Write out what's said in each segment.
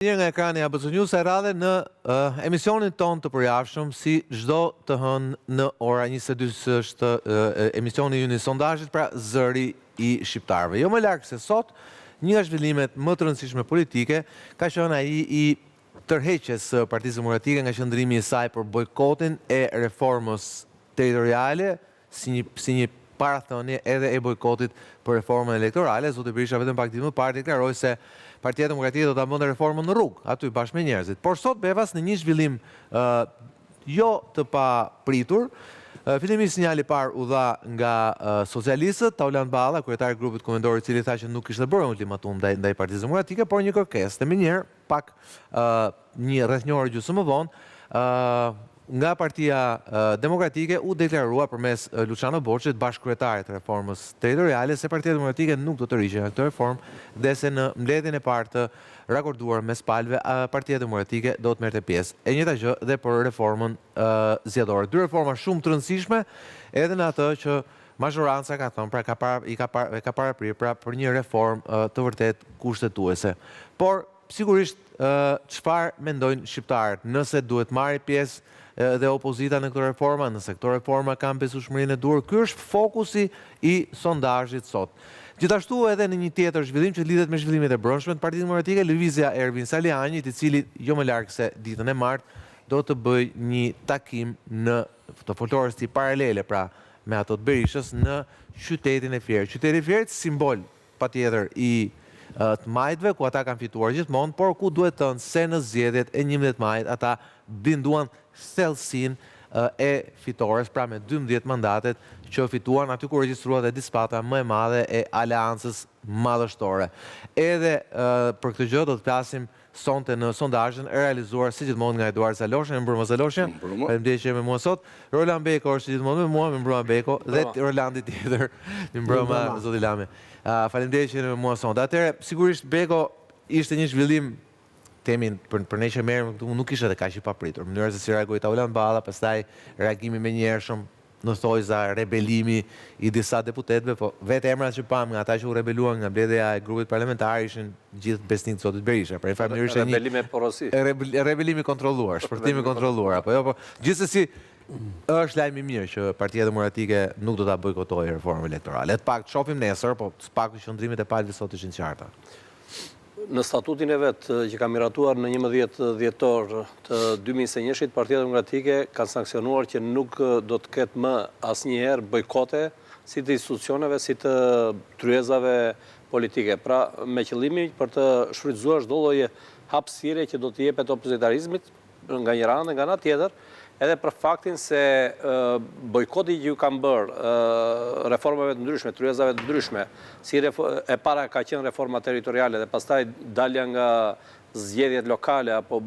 Një nga ekrani ABC News e radhe në emisionin ton të përjashëm, si çdo të hënë në ora 22 është emisioni ju një sondazhit, pra zëri i shqiptarëve. Jo më larg se sot, një nga zhvillimet më të rëndësishme politike ka qenë ai i tërheqjes së Partisë Demokratike nga qëndrimi i saj për bojkotin e reformës territoriale, si një parathënie edhe e bojkotit për reformën elektorale. Zoti Berisha vetëm pak ditë më parë deklaroi se Partia Demokratike do ta bënte reformën në rrugë, aty bashkë me njerëzit. Por sot bevas në një zhvillim jo të papritur, fillimisht sinjali i parë u dha nga socialistët, Tauland Balla, kryetari i grupit kombëtar, i cili tha që nuk kishte bërë ultimatum ndaj Partisë Demokratike, por një kërkesë. Dhe mënyrë pak një rreth një orë gjysmë më vonë, nga Partia Demokratike u deklarua përmes Luciano Boçit, bashkëkryetarit të reformës territoriale, se Partia Demokratike nuk do të rriqe nga këtë reformë dhe se në mbledhjen e parë të rakorduar mes palëve, Partia Demokratike do të merrte pjesë. E njëjta gjë dhe për reformën zgjedhore. Dy reforma shumë të rëndësishme, edhe në atë që mazhoranca ka thënë, pra ka paraprirë pra për një reformë të vërtet kushtetuese. Por sigurisht çfarë mendojnë shqiptarët, nëse duhet marrë pjesë dhe opozita në këtë reforma, nëse këto reforma kanë besueshmërinë e duhur. Ky është fokusi i sondazhit sot. Gjithashtu edhe në një tjetër zhvillim që lidhet me zhvillimet e brendshme të Partisë Demokratike, lëvizja e Ervin Salianit, i cili jo më larg se ditën e martë do të bëj një takim në të foltorës tij paralele, pra me ato të Berishës, në qytetin e Fierit. Qyteti i Fierit simbol patjetër i të majtëve, ku ata kanë fituar gjithmonë, por ku duhet thënë se në zgjedhjet e 11 majit ata binduan thellësinë e fitores, pra me 12 mandatet që fituan, aty ku regjistruat e dispata më e madhe e aleancës madhështore. Edhe për këtë gjë do të flasim sonte në sondazhin e realizuar si gjithmonë nga Eduard Zalosha. Mbrëmë Zalosha. Faleminderit që jemi me mua sot. Roland Beko është si gjithmonë me mua, me mbrëmë Beko, dhe Rolandi tjetër, me mbrëmë zoti Lami. Faleminderit që jeni me mua sot. Atëherë, sigurisht Beko ishte një zhvillim, temin për ne që merrem këtu, nuk ishte kaq i papritur. Mënyra se si reagoi Tauland Balla, pastaj reagimi menjëhershëm në thojza, rebelimi i disa deputetëve, po vetë emrat që pam nga ata që u rebeluan nga mbledhja e grupit parlamentar ishin gjithë besnik të zotit Berisha. Pra në mënyrë ishte një rebelimi kontrolluar, shpërtimi kontrolluar, apo jo, po gjithsesi është lajm i mirë që Partia Demokratike nuk do ta bojkotojë reformën elektorale. Të paktën shohim nesër, po të paktën qëndrimet e palëve sot ishin të qarta. Në statutin e vetë që ka miratuar në 11 dhjetor të 2021, Partia Demokratike ka sankcionuar që nuk do të ketë më asnjëherë bojkote si të institucioneve, si të tryezave politike. Pra, me qëllimin për të shfrytzuar çdo lloj hapësire që do të jepet opozitarizmit nga një anë, nga ana tjetër, edhe për faktin se bojkoti që ju kanë bërë reformave të ndryshme, tryezave të ndryshme, si e para ka qenë reforma territoriale dhe pastaj dalja nga zgjedhjet lokale apo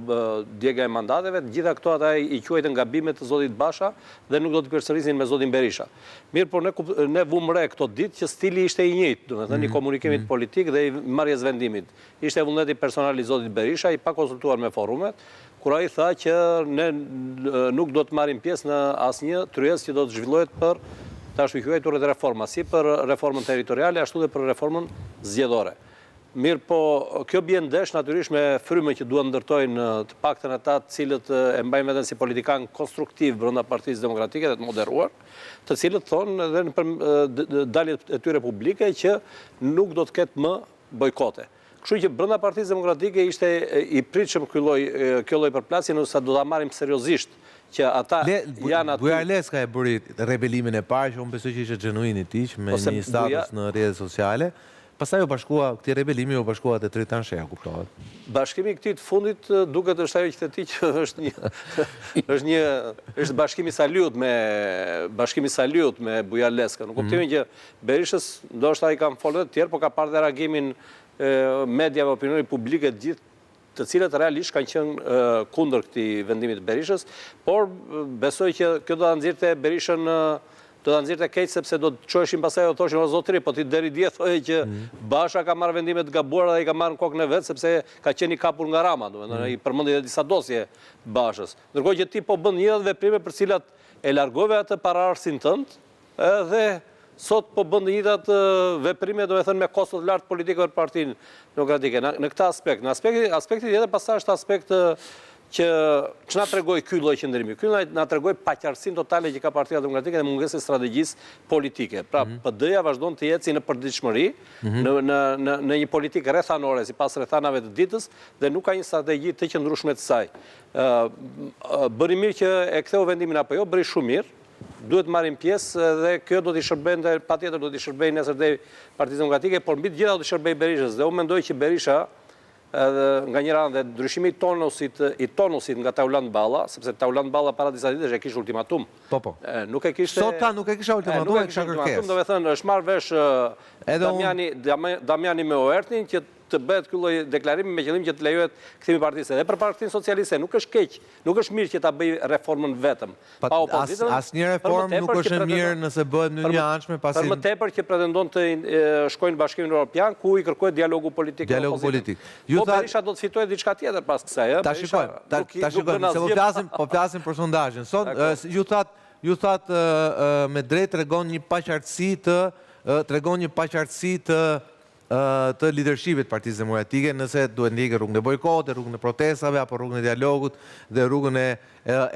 djega e mandateve, gjitha këto ata i quajtën gabime të zotit Basha dhe nuk do të përsërisin me zotin Berisha. Mirë, por ne vum re këto ditë që stili ishte i njëjtë, domethënë i komunikimit politik dhe i marrjes vendimit. Ishte vullneti personal i zotit Berisha, i pa konsultuar me forumet, kur ai tha që ne nuk do të marrim pjesë në asnjë tryezë që do të zhvillohet për ta shkruar reforma, si për reformën territoriale, ashtu dhe për reformën zgjedhore. Mirë, po kjo bie ndesh natyrisht me frymën që duan ndërtojnë të paktën ata të cilët e mbajnë veten si politikan konstruktiv brenda Partisë Demokratike dhe të moderuar, të cilët thonë edhe në daljet e tyre publike që nuk do të ketë më bojkote. Kështu që brenda Partisë Demokratike ishte i pritshëm kjo lloj përplasje, nëse do ta marrim seriozisht që ata janë aty. Bujar Leska e bëri rebelimin e parë, që unë besoj që ishte genuin i tij, me një status në rrjetet sociale. Pastaj u bashkua këtij rebelimi, u bashkua te Tritan Shea, kuptohet. Bashkimi i këtij të fundit duket është ajo që ti që është bashkimi Saliut me Bujar Leska. Në kuptimin që Berishës ndoshta i kanë folur të tjerë, por ka parë dhe reagimin mediave, opinionit publike të gjithë, të cilët realisht kanë qenë kundër këtij vendimit të Berishës, por besoj që kjo do ta nxirrte Berishën, do ta nxirrte keq, sepse do të çoheshin pastaj do thoshin o zotëri, po ti deri dje thoje që Basha ka marrë vendime të gabuara dhe i ka marrë në kokën e vet, sepse ka qenë i kapur nga Rama, domethënë i përmendi edhe disa dosje Bashës. Ndërkohë që ti po bën një veprime për cilat e largove atë paraardhësin tënd, edhe sot po bën të njëjtat veprime, do të thënë me kosto të lartë politike për Partinë Demokratike. Në këtë aspekt. Në aspekti tjetër pastaj është aspekt që na tregoi ky lloj qëndrimi. Ky na tregoi paqartësinë totale që ka Partia Demokratike dhe mungesën e strategjisë politike. Pra, PD-ja vazhdon të jetë si në përditshmëri, në një politikë rrethanore sipas rrethanave të ditës dhe nuk ka një strategji të qëndrueshme të saj. Bëri mirë që e ktheu vendimin apo jo, bëri shumë mirë. Duhet marrim pjesë dhe kjo do t'i shërbente, patjetër do t'i shërbejë nesër deri Partisë Demokratike, por mbi të gjitha do t'i shërbejë Berishës. Dhe unë mendoj që Berisha nga njëra anë dhe ndryshimi i tonusit nga Taulant Balla, sepse Taulant Balla para disa ditësh e kishte ultimatum. Po. Nuk e kishte. Sot nuk e kisha ultimatum, e kisha kërkesë. Do të thënë është marrë vesh Damiani me Oertin që të bëhet ky lloj deklarimi me qëllim që të lejohet kthimi i partisë. Edhe për Partinë Socialiste nuk është keq, nuk është mirë që ta bëj reformën vetëm. Pa opozitën. Asnjë reformë nuk është e mirë nëse bëhet në një anshme pasi. Për më tepër që pretendon të shkojnë në Bashkimin Evropian ku i kërkohet dialogu politik. Dialogu politik. Po Berisha do të fitojë diçka tjetër pas kësaj, Ta shikojmë, se po flasim për sondazhin. Sot ju thatë me drejt tregon një paqartësi të leadershipit Partisë Demokratike nëse duhet ndjekë rrugën e bojkotit, rrugën e protestave, apo rrugën e dialogut dhe rrugën e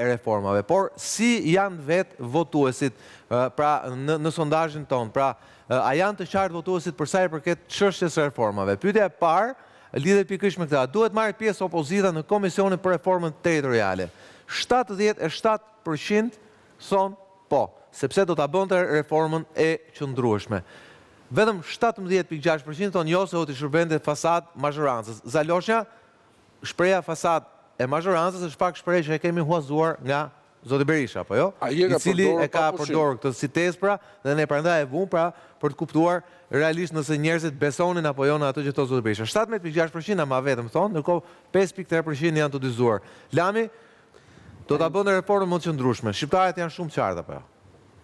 reformave. Por si janë vetë votuesit pra në sondazhin tonë, pra a janë të qartë votuesit për sa i përket çështjes së reformave? Pyetja e parë lidhet pikërisht me këtë. Duhet marrë pjesë opozita në Komisionin për Reformën Territoriale. 77% thonë po, sepse do ta bënte reformën e qëndrueshme. Vetëm 17.6% thonë jo se do t'i shërbente fasad mazhorancës. Zalosha, shpreha fasad e mazhorancës është pak shprehje që e kemi huazuar nga zoti Berisha, po jo? I cili e ka përdorur këtë si tezë pra dhe ne prandaj e vum pra për të kuptuar realisht nëse njerëzit besonin apo jo në atë që thotë zoti Berisha. 17.6% ama vetëm thonë, ndërkohë 5.3% janë të dyzuar. Lami do ta bënte reformën më të qëndrueshme. Shqiptarët janë shumë të qartë apo jo?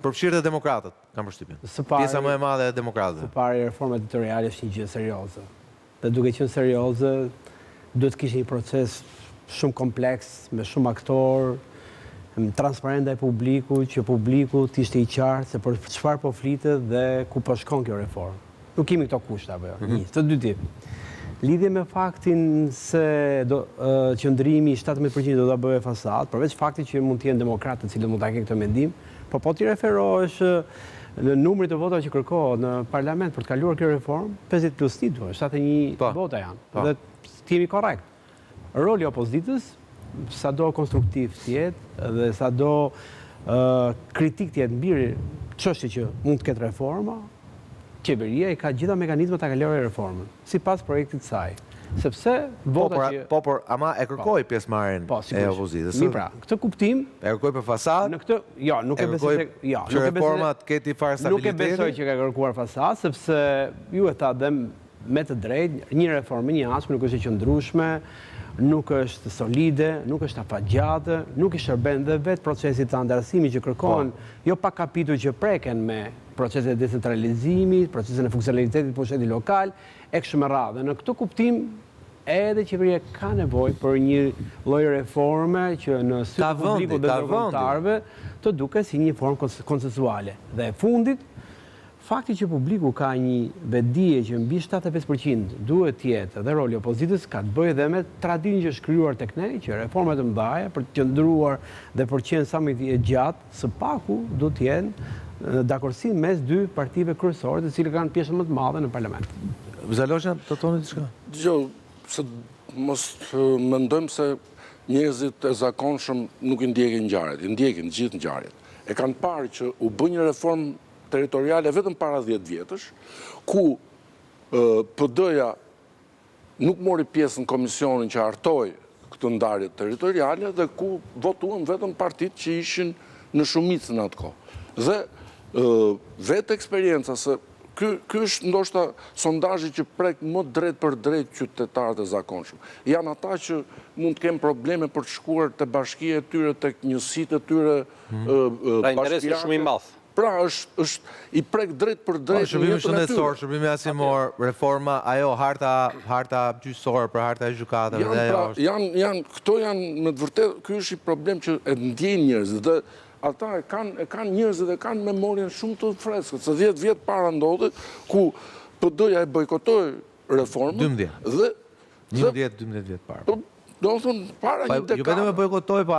Përfshirë dhe demokratët, kam përshtypjen. Pjesa më e madhe e demokratëve. Së pari, reforma territoriale është një gjë serioze. Dhe duke qenë serioze, duhet kishte një proces shumë kompleks, me shumë aktor, transparent ndaj publikut, që publiku të ishte i qartë se për çfarë po flitet dhe ku po shkon kjo reformë. Nuk kemi këto kushte apo jo. Të dy. Lidhje me faktin se qëndrimi 17% do ta bëjë fasad, përveç faktit që mund të jenë demokratë të cilët mund ta kenë këtë mendim, po ti referohesh në numrin e votave që kërkohet në parlament për të kaluar kjo reformë, 50 plus 1 duhet, 71 vota janë. Dhe të jemi korrekt. Roli i opozitës, sado konstruktiv të jetë dhe sado kritik të jetë mbi çështje që mund të ketë reforma, qeveria i ka gjitha mekanizmat ta kalojë reformën, sipas projektit të saj. Sepse vota që... por ama e kërkoi pjesëmarrjen e opozitës. Pra, këtë kuptim... E kërkoi për fasad? Në këtë, jo, nuk e besoj... Që reformat keti farë stabiliteti? Nuk e besoj që ka kërkuar fasad, sepse ju e tha dhe me të drejtë, një reformë një anshme nuk është e qëndrueshme, nuk është solide, nuk është afatgjatë, nuk i shërben dhe vetë procesit të andarësimit që kërkohen, jo pa kapitull që preken me proceset e decentralizimit, proceset e funksionalitetit pushtetit lokal, e kështu me radhë. Në këtë kuptim, edhe qeveria ka nevojë për një lloj reforme që në sy të publikut dhe ndërkombëtarëve të duket si një formë konsensuale. Dhe e fundit, fakti që publiku ka një vedije që mbi 75% duhet të jetë dhe roli i opozitës ka të bëjë edhe me traditën që është krijuar tek ne, që reformat e mëdha për të qëndruar dhe për të qenë sa më të gjatë, së paku do të jenë dakordsi mes dy partive kryesore, të cilët kanë pjesën më të madhe në parlament. Zalosha, të thoni diçka? Dgjoj, se mos mendojmë se njerëzit e zakonshëm nuk i ndjekin ngjarjet, i ndjekin të gjithë ngjarjet. E kanë parë që u bë një reformë territoriale vetëm para 10 vjetësh, ku PD-ja nuk mori pjesë në komisionin që hartoi këtë ndarje territoriale dhe ku votuan vetëm partitë që ishin në shumicën atë kohë. Dhe vetë eksperienca se ky është ndoshta sondazhi që prek më drejt për drejt qytetarët e zakonshëm. Janë ata që mund të kenë probleme për të shkuar te bashkia e tyre, tek njësitë e tyre pra interesi shumë i madh. Pra është i prek drejt për drejt. Shërbimi shëndetësor, shërbimi arsimor, reforma, ajo harta gjyqësore për harta e gjykatave dhe ajo është. Këto janë me të vërtetë, ky është i problem që e ndjejnë njerëzit dhe ata e kanë njerëzit e kanë memorien shumë të freskët, se 10 vjet para ndodhi ku PD-ja e bojkotoi reformën 12. dhe 11-12 vjet para. do të thonë para një dekade. Jo vetëm e bojkotoi, po